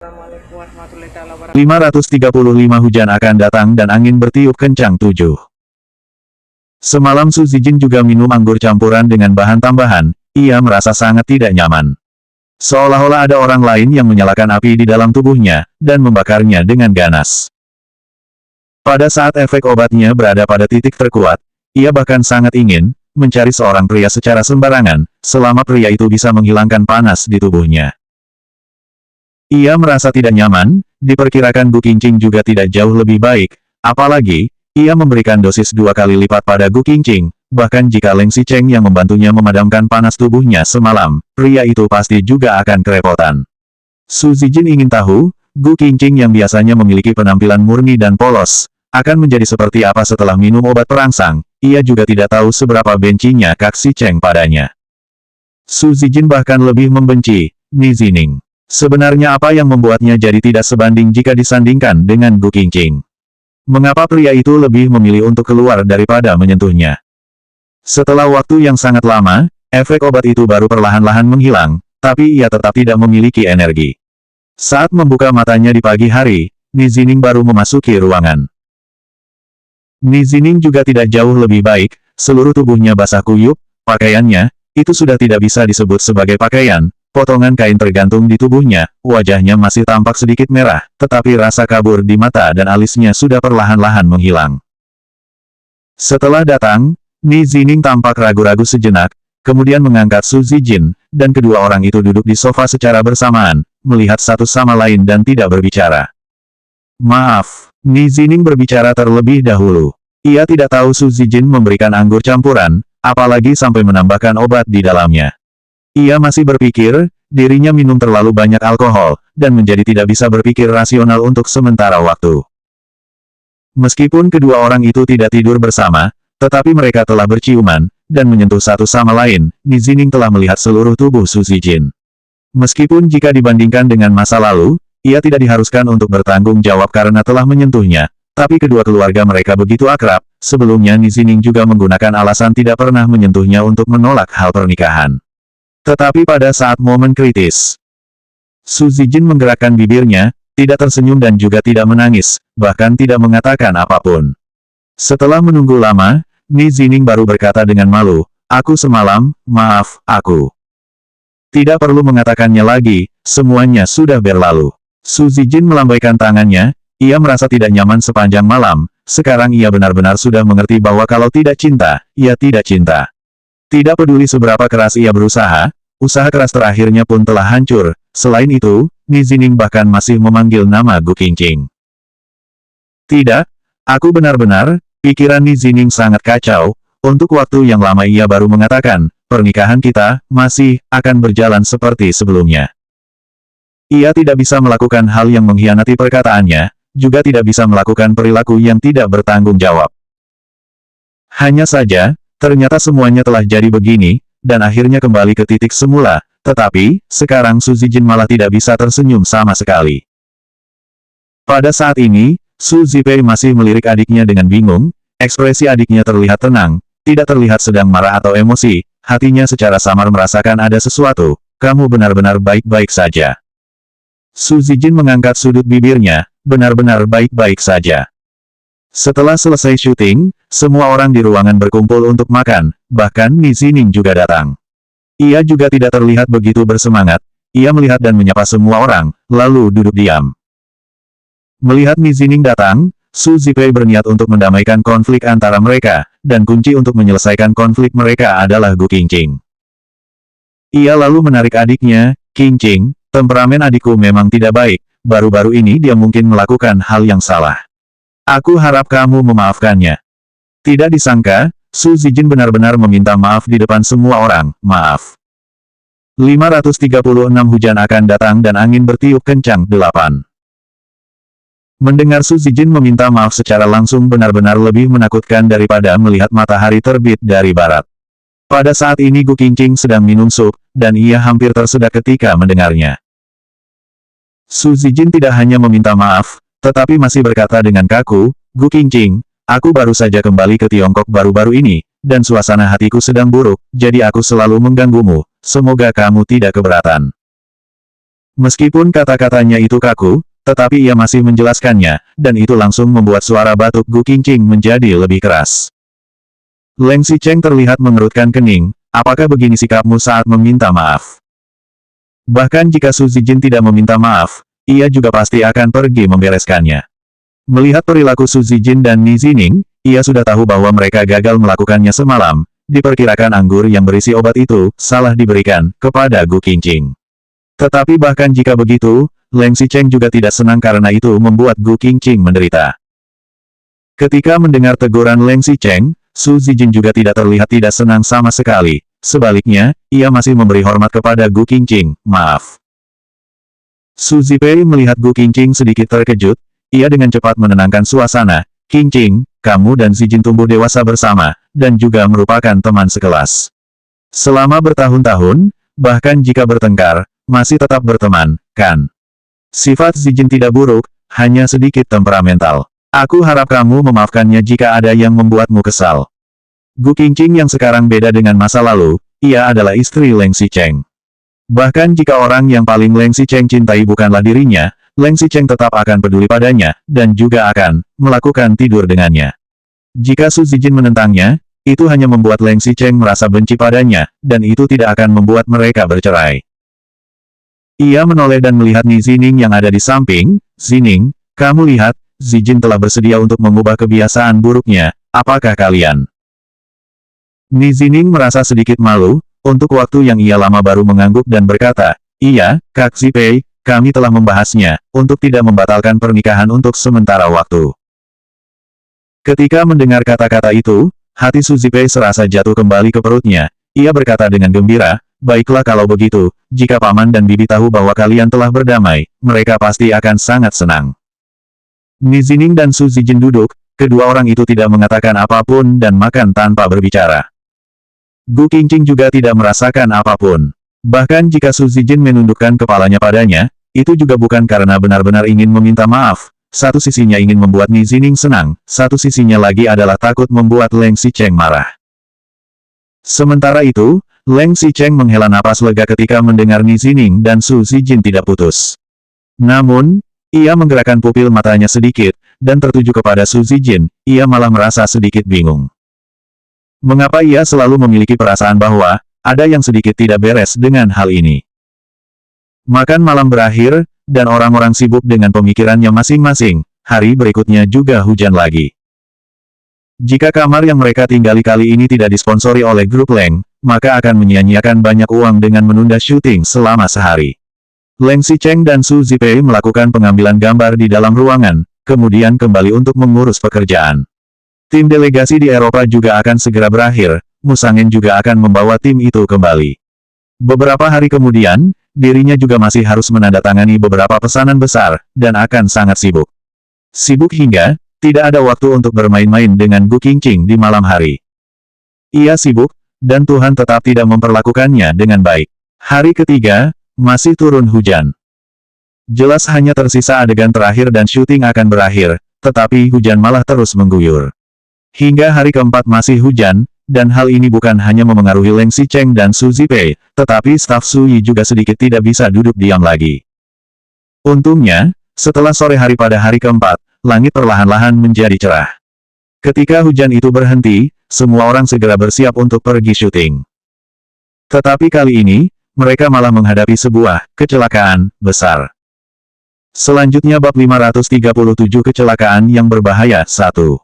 Assalamualaikum warahmatullahi wabarakatuh. 535 hujan akan datang dan angin bertiup kencang 7. Semalam Su Zijin juga minum anggur campuran dengan bahan tambahan, ia merasa sangat tidak nyaman. Seolah-olah ada orang lain yang menyalakan api di dalam tubuhnya, dan membakarnya dengan ganas. Pada saat efek obatnya berada pada titik terkuat, ia bahkan sangat ingin mencari seorang pria secara sembarangan, selama pria itu bisa menghilangkan panas di tubuhnya. Ia merasa tidak nyaman, diperkirakan Gu Qingqing juga tidak jauh lebih baik, apalagi, ia memberikan dosis 2 kali lipat pada Gu Qingqing, bahkan jika Leng Xicheng yang membantunya memadamkan panas tubuhnya semalam, pria itu pasti juga akan kerepotan. Su Zijin ingin tahu, Gu Qingqing yang biasanya memiliki penampilan murni dan polos, akan menjadi seperti apa setelah minum obat perangsang, ia juga tidak tahu seberapa bencinya Kak Xicheng padanya. Su Zijin bahkan lebih membenci Ni Zining. Sebenarnya apa yang membuatnya jadi tidak sebanding jika disandingkan dengan Gu Qingqing? Mengapa pria itu lebih memilih untuk keluar daripada menyentuhnya? Setelah waktu yang sangat lama, efek obat itu baru perlahan-lahan menghilang, tapi ia tetap tidak memiliki energi. Saat membuka matanya di pagi hari, Ni Zining baru memasuki ruangan. Ni Zining juga tidak jauh lebih baik, seluruh tubuhnya basah kuyup, pakaiannya, itu sudah tidak bisa disebut sebagai pakaian. Potongan kain tergantung di tubuhnya, wajahnya masih tampak sedikit merah, tetapi rasa kabur di mata dan alisnya sudah perlahan-lahan menghilang. Setelah datang, Ni Zining tampak ragu-ragu sejenak, kemudian mengangkat Su Zijin, dan kedua orang itu duduk di sofa secara bersamaan, melihat satu sama lain dan tidak berbicara. Maaf, Ni Zining berbicara terlebih dahulu. Ia tidak tahu Su Zijin memberikan anggur campuran, apalagi sampai menambahkan obat di dalamnya. Ia masih berpikir, dirinya minum terlalu banyak alkohol, dan menjadi tidak bisa berpikir rasional untuk sementara waktu. Meskipun kedua orang itu tidak tidur bersama, tetapi mereka telah berciuman, dan menyentuh satu sama lain, Ni Zining telah melihat seluruh tubuh Su Zijin. Meskipun jika dibandingkan dengan masa lalu, ia tidak diharuskan untuk bertanggung jawab karena telah menyentuhnya, tapi kedua keluarga mereka begitu akrab, sebelumnya Ni Zining juga menggunakan alasan tidak pernah menyentuhnya untuk menolak hal pernikahan. Tetapi pada saat momen kritis, Su Zijin menggerakkan bibirnya, tidak tersenyum dan juga tidak menangis, bahkan tidak mengatakan apapun. Setelah menunggu lama, Ni Zining baru berkata dengan malu, "Aku semalam, maaf, aku." Tidak perlu mengatakannya lagi, semuanya sudah berlalu. Su Zijin melambaikan tangannya, ia merasa tidak nyaman sepanjang malam, sekarang ia benar-benar sudah mengerti bahwa kalau tidak cinta, ia tidak cinta. Tidak peduli seberapa keras ia berusaha, usaha keras terakhirnya pun telah hancur. Selain itu, Ni Zining bahkan masih memanggil nama Gu Qingqing. Tidak, aku benar-benar, pikiran Ni Zining sangat kacau, untuk waktu yang lama ia baru mengatakan, pernikahan kita, masih, akan berjalan seperti sebelumnya. Ia tidak bisa melakukan hal yang mengkhianati perkataannya, juga tidak bisa melakukan perilaku yang tidak bertanggung jawab. Hanya saja, ternyata semuanya telah jadi begini, dan akhirnya kembali ke titik semula, tetapi, sekarang Su Zijin malah tidak bisa tersenyum sama sekali. Pada saat ini, Su Zipei masih melirik adiknya dengan bingung, ekspresi adiknya terlihat tenang, tidak terlihat sedang marah atau emosi, hatinya secara samar merasakan ada sesuatu, kamu benar-benar baik-baik saja. Su Zijin mengangkat sudut bibirnya, benar-benar baik-baik saja. Setelah selesai syuting, semua orang di ruangan berkumpul untuk makan, bahkan Ni Zining juga datang. Ia juga tidak terlihat begitu bersemangat, ia melihat dan menyapa semua orang, lalu duduk diam. Melihat Ni Zining datang, Su Zipei berniat untuk mendamaikan konflik antara mereka, dan kunci untuk menyelesaikan konflik mereka adalah Gu Qingqing. Ia lalu menarik adiknya, Qingqing, temperamen adikku memang tidak baik, baru-baru ini dia mungkin melakukan hal yang salah. Aku harap kamu memaafkannya. Tidak disangka, Su Zijin benar-benar meminta maaf di depan semua orang, maaf. 536 hujan akan datang dan angin bertiup kencang 8. Mendengar Su Zijin meminta maaf secara langsung benar-benar lebih menakutkan daripada melihat matahari terbit dari barat. Pada saat ini Gu Qingqing sedang minum sup, dan ia hampir tersedak ketika mendengarnya. Su Zijin tidak hanya meminta maaf, tetapi masih berkata dengan kaku, Gu Qingqing, aku baru saja kembali ke Tiongkok baru-baru ini, dan suasana hatiku sedang buruk, jadi aku selalu mengganggumu, semoga kamu tidak keberatan. Meskipun kata-katanya itu kaku, tetapi ia masih menjelaskannya, dan itu langsung membuat suara batuk Gu Qingqing menjadi lebih keras. Leng Xicheng terlihat mengerutkan kening, apakah begini sikapmu saat meminta maaf? Bahkan jika Su Zijin tidak meminta maaf, ia juga pasti akan pergi membereskannya. Melihat perilaku Su Zijin dan Ni Zining, ia sudah tahu bahwa mereka gagal melakukannya semalam. Diperkirakan anggur yang berisi obat itu salah diberikan kepada Gu Qingqing. Tetapi bahkan jika begitu, Leng Xicheng juga tidak senang karena itu membuat Gu Qingqing menderita. Ketika mendengar teguran Leng Xicheng, Su Zijin juga tidak terlihat tidak senang sama sekali. Sebaliknya, ia masih memberi hormat kepada Gu Qingqing. Maaf. Su Zipei melihat Gu Qingqing sedikit terkejut, ia dengan cepat menenangkan suasana. Qingqing, kamu dan Zijin tumbuh dewasa bersama, dan juga merupakan teman sekelas. Selama bertahun-tahun, bahkan jika bertengkar, masih tetap berteman, kan? Sifat Zijin tidak buruk, hanya sedikit temperamental. Aku harap kamu memaafkannya jika ada yang membuatmu kesal. Gu Qingqing yang sekarang beda dengan masa lalu, ia adalah istri Leng Xicheng. Bahkan jika orang yang paling Leng Xicheng cintai bukanlah dirinya, Leng Xicheng tetap akan peduli padanya, dan juga akan melakukan tidur dengannya. Jika Su Zijin menentangnya, itu hanya membuat Leng Xicheng merasa benci padanya, dan itu tidak akan membuat mereka bercerai. Ia menoleh dan melihat Ni Zining yang ada di samping. Zining, kamu lihat, Zijin telah bersedia untuk mengubah kebiasaan buruknya, apakah kalian? Ni Zining merasa sedikit malu, untuk waktu yang ia lama baru mengangguk dan berkata, iya, Kak Zipei, kami telah membahasnya, untuk tidak membatalkan pernikahan untuk sementara waktu. Ketika mendengar kata-kata itu, hati Su Zipei serasa jatuh kembali ke perutnya. Ia berkata dengan gembira, baiklah kalau begitu, jika Paman dan Bibi tahu bahwa kalian telah berdamai, mereka pasti akan sangat senang. Ni Zining dan Su Zijin duduk, kedua orang itu tidak mengatakan apapun dan makan tanpa berbicara. Gu Qingqing juga tidak merasakan apapun. Bahkan jika Su Zijin menundukkan kepalanya padanya, itu juga bukan karena benar-benar ingin meminta maaf. Satu sisinya ingin membuat Ni Zining senang, satu sisinya lagi adalah takut membuat Leng Xicheng marah. Sementara itu, Leng Xicheng menghela napas lega ketika mendengar Ni Zining dan Su Zijin tidak putus. Namun, ia menggerakkan pupil matanya sedikit, dan tertuju kepada Su Zijin, ia malah merasa sedikit bingung. Mengapa ia selalu memiliki perasaan bahwa ada yang sedikit tidak beres dengan hal ini? Makan malam berakhir, dan orang-orang sibuk dengan pemikirannya masing-masing. Hari berikutnya juga hujan lagi. Jika kamar yang mereka tinggali kali ini tidak disponsori oleh grup Leng, maka akan menyia-nyiakan banyak uang dengan menunda syuting selama sehari. Leng Xicheng dan Su Zipei melakukan pengambilan gambar di dalam ruangan, kemudian kembali untuk mengurus pekerjaan. Tim delegasi di Eropa juga akan segera berakhir, Musangen juga akan membawa tim itu kembali. Beberapa hari kemudian, dirinya juga masih harus menandatangani beberapa pesanan besar, dan akan sangat sibuk. Sibuk hingga tidak ada waktu untuk bermain-main dengan Gu Qingqing di malam hari. Ia sibuk, dan Tuhan tetap tidak memperlakukannya dengan baik. Hari ketiga, masih turun hujan. Jelas hanya tersisa adegan terakhir dan syuting akan berakhir, tetapi hujan malah terus mengguyur. Hingga hari keempat masih hujan, dan hal ini bukan hanya memengaruhi Leng Xicheng dan Su Zipei, tetapi staf Su Yi juga sedikit tidak bisa duduk diam lagi. Untungnya, setelah sore hari pada hari keempat, langit perlahan-lahan menjadi cerah. Ketika hujan itu berhenti, semua orang segera bersiap untuk pergi syuting. Tetapi kali ini, mereka malah menghadapi sebuah kecelakaan besar. Selanjutnya bab 537 kecelakaan yang berbahaya 1.